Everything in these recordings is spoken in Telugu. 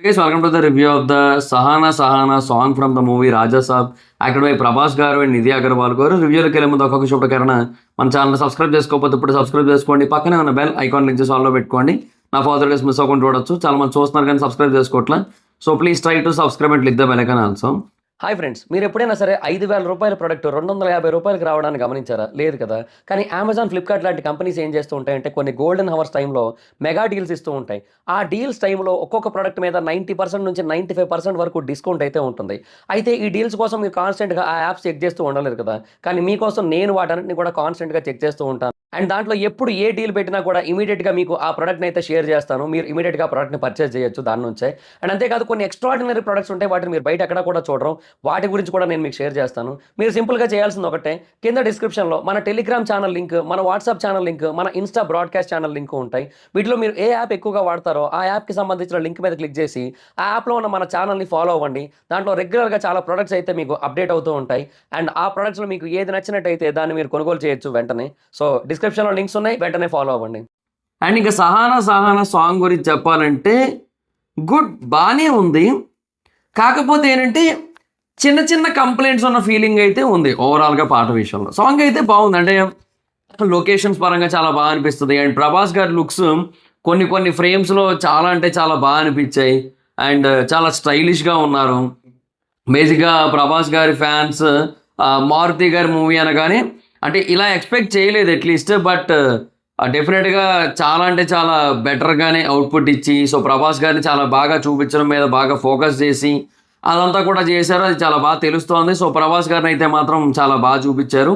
Guys, welcome to the review of the Sahana song from the movie Raja Saab, acted by Prabhas గారు అండ్ నిధి అగర్వాల్ గారు. రివ్యూలోకి వెళ్ళే ముందు ఒక్కొక్క శుభకరణ మన ఛానల్ సబ్స్క్రైబ్ చేసుకోకపోతే ఇప్పుడు సబ్స్క్రైబ్ చేసుకోండి. పక్కనే ఉన్న బెల్ ఐకాన్ లింక్ చేసి ఆల్లో పెట్టుకోండి. నా ఫర్దర్ డేస్ మిస్ అవ్వకుండా చూడొచ్చు. చాలా మంది చూస్తున్నారు కానీ సబ్స్క్రైబ్ చేసుకోవట్లా. So please try to subscribe and click the bell icon also. Hi friends, మీరు ఎప్పుడైనా సరే 5,000 రూపాయల ప్రొడక్ట్ 250 రూపాయలకి రావడానికి గమనించారా? లేదు కదా. కానీ అమెజాన్, ఫ్లిప్కార్ట్ లాంటి కంపెనీస్ ఏం చేస్తూ ఉంటాయంటే కొన్ని గోల్డెన్ హవర్స్ టైంలో మెగా డీల్స్ ఇస్తూ ఉంటాయి. ఆ డీల్స్ టైంలో ఒక్కొక్క ప్రొడక్ట్ మీద 90% నుంచి 95% వరకు డిస్కౌంట్ అయితే ఉంటుంది. అయితే ఈ డీల్స్ కోసం మీరు కాన్స్టెంట్గా ఆ యాప్స్ చెక్ చేస్తూ ఉండలేరు కదా. కానీ మీకోసం నేను వాటన్నిటిని కూడా కాన్స్టెంట్గా చెక్ చేస్తూ ఉంటాను. అండ్ దాంట్లో ఎప్పుడు ఏ డీల్ పెట్టినా కూడా ఇమీడియట్గా మీకు ఆ ప్రొడక్ట్ని అయితే షేర్ చేస్తాను. మీరు ఇమీడియట్గా ప్రొడక్ట్ని పర్చేస్ చేయొచ్చు దాని నుంచే. అండ్ అంతేకాదు కొన్ని ఎక్స్ట్రాడినరీ ప్రొడక్ట్స్ ఉంటాయి, వాటిని మీరు బయట ఎక్కడ కూడా చూడరు. వాటి గురించి కూడా నేను మీకు షేర్ చేస్తాను. మీరు సింపుల్గా చేయాల్సింది ఒకటే, కింద డిస్క్రిప్షన్లో మన టెలిగ్రామ్ ఛానల్ లింక్, మన వాట్సాప్ ఛానల్ లింక్, మన ఇన్స్టా బ్రాడ్కాస్ట్ ఛానల్ లింక్ ఉంటాయి. వీటిలో మీరు ఏ యాప్ ఎక్కువగా వాడతారో ఆ యాప్కి సంబంధించిన లింక్ మీద క్లిక్ చేసి ఆ యాప్లో ఉన్న మన ఛానల్ని ఫాలో అవ్వండి. దాంట్లో రెగ్యులర్గా చాలా ప్రొడక్ట్స్ అయితే మీకు అప్డేట్ అవుతూ ఉంటాయి. అండ్ ఆ ప్రొడక్ట్స్లో మీకు ఏది నచ్చినట్టయితే దాన్ని మీరు కొనుగోలు చేయొచ్చు వెంటనే. సో డిస్క్రిప్షన్లో లింక్స్ ఉన్నాయి, వెంటనే ఫాలో అవ్వండి. అండ్ ఇంకా సహానా సాంగ్ గురించి చెప్పాలంటే గుడ్, బాగానే ఉంది. కాకపోతే ఏంటంటే చిన్న చిన్న కంప్లైంట్స్ ఉన్న ఫీలింగ్ అయితే ఉంది ఓవరాల్గా పాట విషయంలో. సాంగ్ అయితే బాగుంది, అంటే లొకేషన్స్ పరంగా చాలా బాగా అనిపిస్తుంది. అండ్ ప్రభాస్ గారి లుక్స్ కొన్ని ఫ్రేమ్స్లో చాలా అంటే చాలా బాగా అనిపించాయి. అండ్ చాలా స్టైలిష్గా ఉన్నారు. బేసిక్గా ప్రభాస్ గారి ఫ్యాన్స్ మారుతి గారి మూవీ అనగానే అంటే ఇలా ఎక్స్పెక్ట్ చేయలేదు అట్లీస్ట్. బట్ డెఫినెట్గా చాలా అంటే చాలా బెటర్గానే అవుట్పుట్ ఇచ్చి, సో ప్రభాస్ గారిని చాలా బాగా చూపించడం మీద బాగా ఫోకస్ చేసి అదంతా కూడా చేశారు. అది చాలా బాగా తెలుస్తోంది. సో ప్రభాస్ గారిని అయితే మాత్రం చాలా బాగా చూపించారు.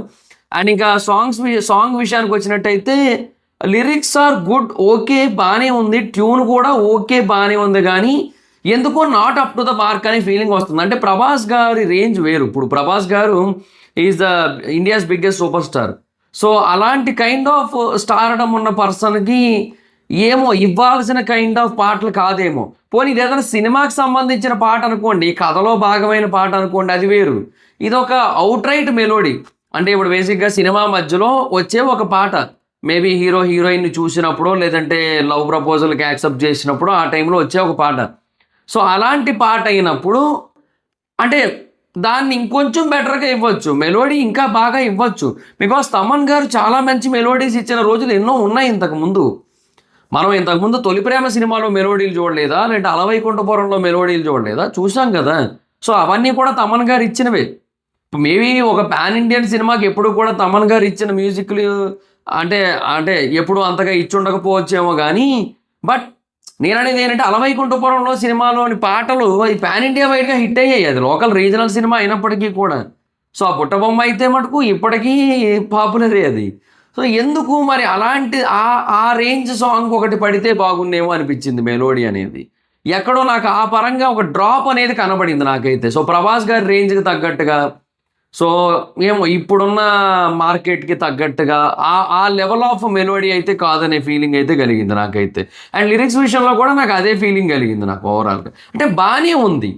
అండ్ ఇంకా సాంగ్ విషయానికి వచ్చినట్టయితే లిరిక్స్ ఆర్ గుడ్, ఓకే బాగానే ఉంది. ట్యూన్ కూడా ఓకే బాగానే ఉంది. కానీ ఎందుకో not up to the mark అనే ఫీలింగ్ వస్తుంది. అంటే ప్రభాస్ గారి రేంజ్ వేరు. ఇప్పుడు ప్రభాస్ గారు is the India's biggest super star. So అలాంటి కైండ్ ఆఫ్ స్టార్డమ్ ఉన్న పర్సన్కి ఏమో ఇవ్వాల్సిన కైండ్ ఆఫ్ పాటలు కాదేమో. పోనీ ఇది ఏదైనా సినిమాకి సంబంధించిన పాట అనుకోండి, కథలో భాగమైన పాట అనుకోండి, అది వేరు. ఇదొక అవుట్ రైట్ మెలోడీ. అంటే ఇప్పుడు బేసిక్గా సినిమా మధ్యలో వచ్చే ఒక పాట, మేబీ హీరో హీరోయిన్ని చూసినప్పుడు లేదంటే లవ్ ప్రపోజల్కి యాక్సెప్ట్ చేసినప్పుడు ఆ టైంలో వచ్చే ఒక పాట. సో అలాంటి పాట అయినప్పుడు అంటే దాన్ని ఇంకొంచెం బెటర్గా ఇవ్వచ్చు, మెలోడీ ఇంకా బాగా ఇవ్వచ్చు. బికాస్ తమన్ గారు చాలా మంచి మెలోడీస్ ఇచ్చిన రోజులు ఎన్నో ఉన్నాయి ఇంతకుముందు. మనం ఇంతకుముందు తొలి ప్రేమ సినిమాలో మెలోడీలు చూడలేదా, లేదంటే అలవైకుంఠపురంలో మెలోడీలు చూడలేదా? చూసాం కదా. సో అవన్నీ కూడా తమన్ గారు ఇచ్చినవే. మేబీ ఒక పాన్ ఇండియన్ సినిమాకి ఎప్పుడు కూడా తమన్ గారు ఇచ్చిన మ్యూజిక్లు అంటే అంటే ఎప్పుడు అంతగా ఇచ్చి ఉండకపోవచ్చేమో కానీ, బట్ నేను అనేది ఏంటంటే అలవైకుంఠపురంలో సినిమాలోని పాటలు అది పాన్ ఇండియా వైడ్గా హిట్ అయ్యాయి. అది లోకల్ రీజనల్ సినిమా అయినప్పటికీ కూడా. సో ఆ బుట్టబొమ్మ అయితే మటుకు ఇప్పటికీ పాపులరే అది. సో ఎందుకు మరి అలాంటి ఆ రేంజ్ సాంగ్ ఒకటి పడితే బాగుండేమో అనిపించింది మెలోడీ అనేది. ఎక్కడో నాకు ఆ పరంగా ఒక డ్రాప్ అనేది కనబడింది నాకైతే. సో ప్రభాస్ గారి రేంజ్కి తగ్గట్టుగా, సో ఏమో ఇప్పుడున్న మార్కెట్కి తగ్గట్టుగా ఆ లెవెల్ ఆఫ్ మెలోడీ అయితే కాదనే ఫీలింగ్ అయితే కలిగింది నాకైతే. అండ్ లిరిక్స్ విషయంలో కూడా నాకు అదే ఫీలింగ్ కలిగింది నాకు ఓవరాల్గా. అంటే బాగానే ఉంది,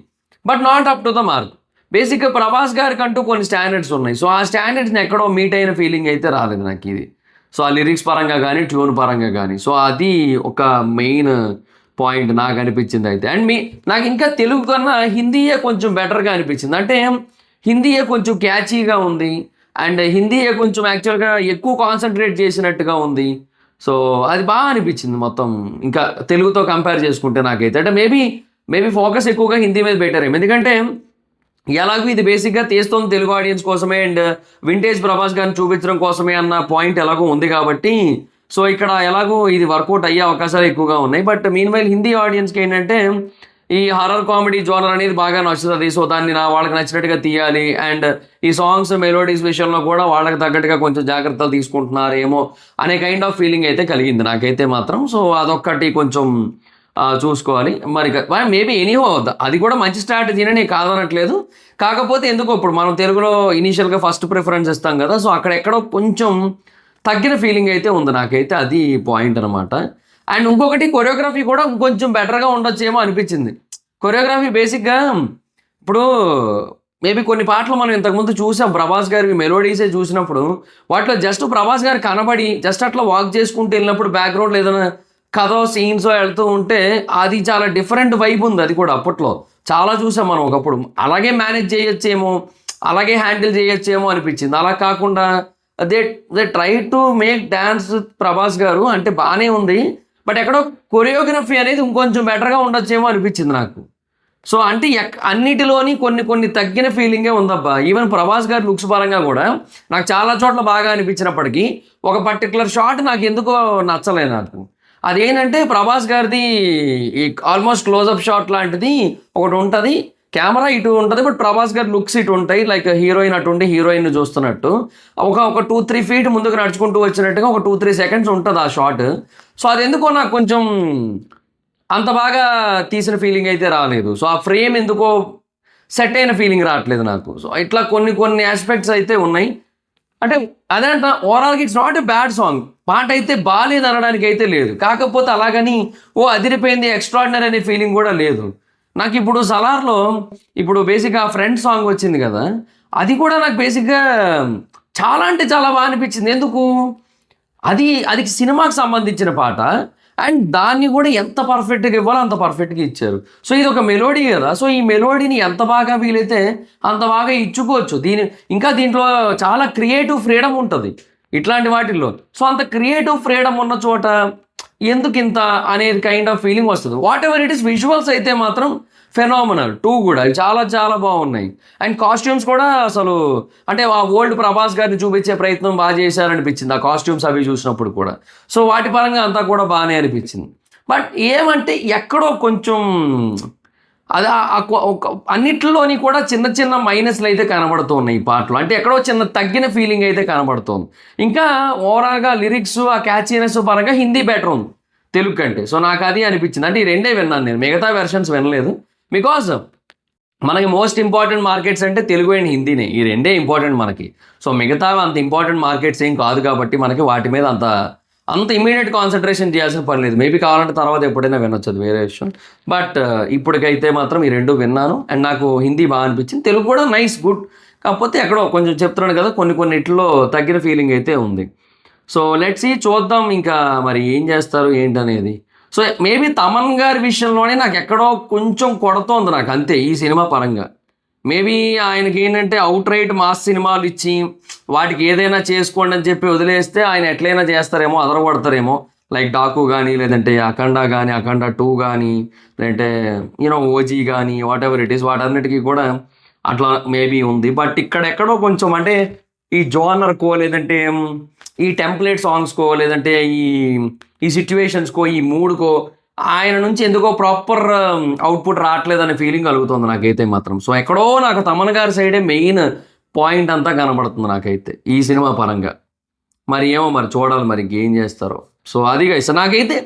but not up to the mark. బేసిక్గా ప్రభాస్ గారికి అంటూ కొన్ని స్టాండర్డ్స్ ఉన్నాయి. సో ఆ స్టాండర్డ్స్ని ఎక్కడో మీట్ అయిన ఫీలింగ్ అయితే రాలేదు నాకు ఇది. సో ఆ లిరిక్స్ పరంగా కానీ ట్యూన్ పరంగా కానీ, సో అది ఒక మెయిన్ పాయింట్ నాకు అనిపించింది అయితే. అండ్ నాకు ఇంకా తెలుగు కన్నా హిందీయే కొంచెం బెటర్గా అనిపించింది. అంటే హిందీయే కొంచెం క్యాచీగా ఉంది. అండ్ హిందీయే కొంచెం యాక్చువల్గా ఎక్కువ కాన్సన్ట్రేట్ చేసినట్టుగా ఉంది. సో అది బాగా అనిపించింది మొత్తం ఇంకా తెలుగుతో కంపేర్ చేసుకుంటే నాకైతే. అంటే మేబీ ఫోకస్ ఎక్కువగా హిందీ మీద పెట్టారేమో. ఎందుకంటే ఎలాగో ఇది బేసిక్గా తీస్తుంది తెలుగు ఆడియన్స్ కోసమే అండ్ వింటేజ్ ప్రభాస్ గారిని చూపించడం కోసమే అన్న పాయింట్ ఎలాగో ఉంది కాబట్టి, సో ఇక్కడ ఎలాగో ఇది వర్కౌట్ అయ్యే అవకాశాలు ఎక్కువగా ఉన్నాయి. బట్ మీన్వైల్ హిందీ ఆడియన్స్కి ఏంటంటే ఈ హారర్ కామెడీ జోనర్ అనేది బాగా నచ్చుతుంది. సో దాన్ని వాళ్ళకి నచ్చినట్టుగా తీయాలి. అండ్ ఈ సాంగ్స్ మెలోడీస్ విషయంలో కూడా వాళ్ళకి తగ్గట్టుగా కొంచెం జాగ్రత్తలు తీసుకుంటున్నారేమో అనే కైండ్ ఆఫ్ ఫీలింగ్ అయితే కలిగింది నాకైతే మాత్రం. సో అదొక్కటి కొంచెం చూసుకోవాలి. మరి మేబీ ఎనీహో అది కూడా మంచి స్ట్రాటజీనే, నేను కాదనట్లేదు. కాకపోతే ఎందుకో ఇప్పుడు మనం తెలుగులో ఇనీషియల్గా ఫస్ట్ ప్రిఫరెన్స్ ఇస్తాం కదా. సో అక్కడెక్కడో కొంచెం తగ్గిన ఫీలింగ్ అయితే ఉంది నాకైతే. అది పాయింట్ అనమాట. అండ్ ఇంకొకటి కొరియోగ్రఫీ కూడా ఇంకొంచెం బెటర్గా ఉండొచ్చేమో అనిపించింది. కొరియోగ్రఫీ బేసిక్గా ఇప్పుడు మేబీ కొన్ని పాటలు మనం ఇంతకుముందు చూసాం ప్రభాస్ గారి మెలోడీసే చూసినప్పుడు, వాటిలో జస్ట్ ప్రభాస్ గారు కనబడి జస్ట్ అట్లా వాక్ చేసుకుంటూ వెళ్ళినప్పుడు బ్యాక్గ్రౌండ్లో ఏదైనా కథో సీన్స్ వెళ్తూ ఉంటే అది చాలా డిఫరెంట్ వైబ్ ఉంది. అది కూడా అప్పట్లో చాలా చూసాం మనం ఒకప్పుడు. అలాగే మేనేజ్ చేయొచ్చేమో, అలాగే హ్యాండిల్ చేయొచ్చేమో అనిపించింది. అలా కాకుండా they they try to make dance with Prabhas గారు, అంటే బాగానే ఉంది. బట్ ఎక్కడో కొరియోగ్రఫీ అనేది ఇంకొంచెం బెటర్గా ఉండొచ్చేమో అనిపించింది నాకు. సో అంటే అన్నిటిలోని కొన్ని కొన్ని తగ్గిన ఫీలింగే ఉందబ్బా. ఈవెన్ ప్రభాస్ గారి లుక్స్ పరంగా కూడా నాకు చాలా చోట్ల బాగా అనిపించినప్పటికీ ఒక పర్టికులర్ షాట్ నాకు ఎందుకో నచ్చలేదు నాకు. అదేంటంటే ప్రభాస్ గారిది ఈ ఆల్మోస్ట్ క్లోజప్ షాట్ లాంటిది ఒకటి ఉంటుంది, కెమెరా ఇటు ఉంటుంది, బట్ ప్రభాస్ గారి లుక్స్ ఇటు ఉంటాయి. లైక్ హీరోయిన్ అటుండి హీరోయిన్ చూస్తున్నట్టు ఒక 2-3 ఫీట్ ముందుకు నడుచుకుంటూ వచ్చినట్టుగా ఒక 2-3 సెకండ్స్ ఉంటుంది ఆ షాట్. సో అది ఎందుకో నాకు కొంచెం అంత బాగా తీసిన ఫీలింగ్ అయితే రాలేదు. సో ఆ ఫ్రేమ్ ఎందుకో సెట్ అయిన ఫీలింగ్ రావట్లేదు నాకు. సో ఇట్లా కొన్ని కొన్ని ఆస్పెక్ట్స్ అయితే ఉన్నాయి. అంటే అదంట ఓవరాల్గా it's not a bad song. పాట అయితే బాగాలేదు అనడానికి అయితే లేదు. కాకపోతే అలాగని అదిరిపోయింది ఎక్స్ట్రాడినరీ అనే ఫీలింగ్ కూడా లేదు నాకు. ఇప్పుడు సలార్లో ఇప్పుడు బేసిక్గా ఫ్రెండ్ సాంగ్ వచ్చింది కదా, అది కూడా నాకు బేసిక్గా చాలా అంటే చాలా బాగా అనిపించింది. ఎందుకు అది సినిమాకి సంబంధించిన పాట, అండ్ దాన్ని కూడా ఎంత పర్ఫెక్ట్గా ఇవ్వాలో అంత పర్ఫెక్ట్గా ఇచ్చారు. సో ఇది ఒక మెలోడీ కదా, సో ఈ మెలోడీని ఎంత బాగా వీలైతే అంత బాగా ఇచ్చుకోవచ్చు. ఇంకా దీంట్లో చాలా క్రియేటివ్ ఫ్రీడమ్ ఉంటుంది ఇట్లాంటి వాటిల్లో. సో అంత క్రియేటివ్ ఫ్రీడమ్ ఉన్న చోట ఎందుకు ఇంత అనేది కైండ్ ఆఫ్ ఫీలింగ్ వస్తుంది. What ever it is, visuals అయితే మాత్రం ఫెనామినల్ 2 కూడా చాలా చాలా బాగున్నాయి. అండ్ కాస్ట్యూమ్స్ కూడా అసలు అంటే ఆ ఓల్డ్ ప్రభాస్ గారిని చూపించే ప్రయత్నం బాగా చేశారనిపించింది ఆ కాస్ట్యూమ్స్ అవి చూసినప్పుడు కూడా. సో వాటి పరంగా అంతా కూడా బాగానే అనిపించింది. బట్ ఏమంటే ఎక్కడో కొంచెం అది అన్నిట్లోని కూడా చిన్న చిన్న మైనస్లు అయితే కనబడుతూ ఉన్నాయి ఈ పాటలో. అంటే ఎక్కడో చిన్న తగ్గిన ఫీలింగ్ అయితే కనబడుతుంది. ఇంకా ఓవరాల్గా లిరిక్స్ ఆ క్యాచీనెస్ పరంగా హిందీ బెటర్ ఉంది తెలుగు కంటే. సో నాకు అది అనిపించింది. అంటే ఈ రెండే విన్నాను నేను, మిగతా వెర్షన్స్ వినలేదు. బికాజ్ మనకి మోస్ట్ ఇంపార్టెంట్ మార్కెట్స్ అంటే తెలుగు అండ్ హిందీనే, ఈ రెండే ఇంపార్టెంట్ మనకి. సో మిగతా అంత ఇంపార్టెంట్ మార్కెట్స్ ఏం కాదు కాబట్టి మనకి వాటి మీద అంత ఇమీడియట్ కాన్సన్ట్రేషన్ చేయాల్సిన పని లేదు. మేబీ కావాలంటే తర్వాత ఎప్పుడైనా వినొచ్చు, అది వేరే విషయం. బట్ ఇప్పటికైతే మాత్రం ఈ రెండు విన్నాను అండ్ నాకు హిందీ బాగా అనిపించింది. తెలుగు కూడా నైస్ గుడ్, కాకపోతే ఎక్కడో కొంచెం చెప్తున్నాను కదా కొన్నిట్లో తగ్గిన ఫీలింగ్ అయితే ఉంది. సో లెట్స్ సీ, చూద్దాం ఇంకా మరి ఏం చేస్తారు ఏంటనేది. సో మేబీ తమన్ గారి విషయంలోనే నాకు ఎక్కడో కొంచెం కొడుతోంది నాకు, అంతే ఈ సినిమా పరంగా. మేబీ ఆయనకి ఏంటంటే అవుట్ రైట్ మాస్ సినిమాలు ఇచ్చి వాటికి ఏదైనా చేసుకోండి అని చెప్పి వదిలేస్తే ఆయన ఎట్లయినా చేస్తారేమో, అదరగొడతారేమో. లైక్ డాకు కానీ, లేదంటే అఖండ కానీ, అఖండ 2 కానీ, లేదంటే ఓజీ కానీ, వాట్ ఎవర్ ఇట్ ఈస్, వాటన్నిటికీ కూడా అట్లా మేబీ ఉంది. బట్ ఇక్కడెక్కడో కొంచెం అంటే ఈ జోనర్కో, లేదంటే ఈ టెంప్లెట్ సాంగ్స్కో, లేదంటే ఈ సిచ్యువేషన్స్కో, ఈ మూడ్కో ఆయన నుంచి ఎందుకో ప్రాపర్ అవుట్పుట్ రావట్లేదనే ఫీలింగ్ కలుగుతుంది నాకైతే మాత్రం. సో ఎక్కడో నాకు తమన్ గారి సైడే మెయిన్ పాయింట్ అంతా కనబడుతుంది నాకైతే ఈ సినిమా పరంగా. మరి ఏమో మరి చూడాలి మరి ఇంకేం చేస్తారో. సో అది గైస్, నాకైతే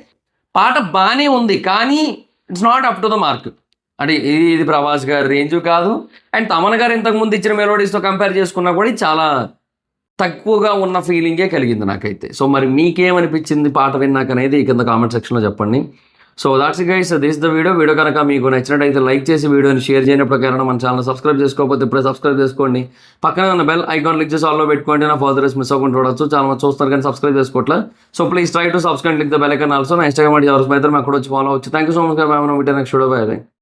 పాట బాగానే ఉంది కానీ it's not up to the mark. అంటే ఇది ప్రభాస్ గారి రేంజ్ కాదు, అండ్ తమన్ గారు ఇంతకుముందు ఇచ్చిన మెలోడీస్తో కంపేర్ చేసుకున్నా కూడా చాలా తక్కువగా ఉన్న ఫీలింగే కలిగింది నాకైతే. సో మరి మీకేమనిపించింది పాట విన్నాక అనేది కింద కామెంట్ సెక్షన్లో చెప్పండి. So that's it guys, this the video కనుక మీకు నచ్చినట్టయితే లైక్ చేసి వీడియోని షేర్ చేయనప్పుడు కారణం మన ఛానల్ సబ్స్క్రైబ్ చేసుకోకపోతే ఇప్పుడే సబ్స్క్రైబ్ చేసుకోండి. పక్కన ఉన్న బెల్ ఐకాన్ క్లిక్ చేసి ఆల్లో పెట్టుకోండి, నా ఫర్దర్స్ మిస్ అవ్వకుండా చూడొచ్చు. చాలా చూస్తారు కానీ సబ్స్క్రైబ్ చేసుకోవట్లే. So please try to subscribe click the bell icon also. నా ఇన్స్టాగ్రామ్ ఎవరు అక్కడ వచ్చి ఫాలో అవచ్చు. Thank you so much. Next video by.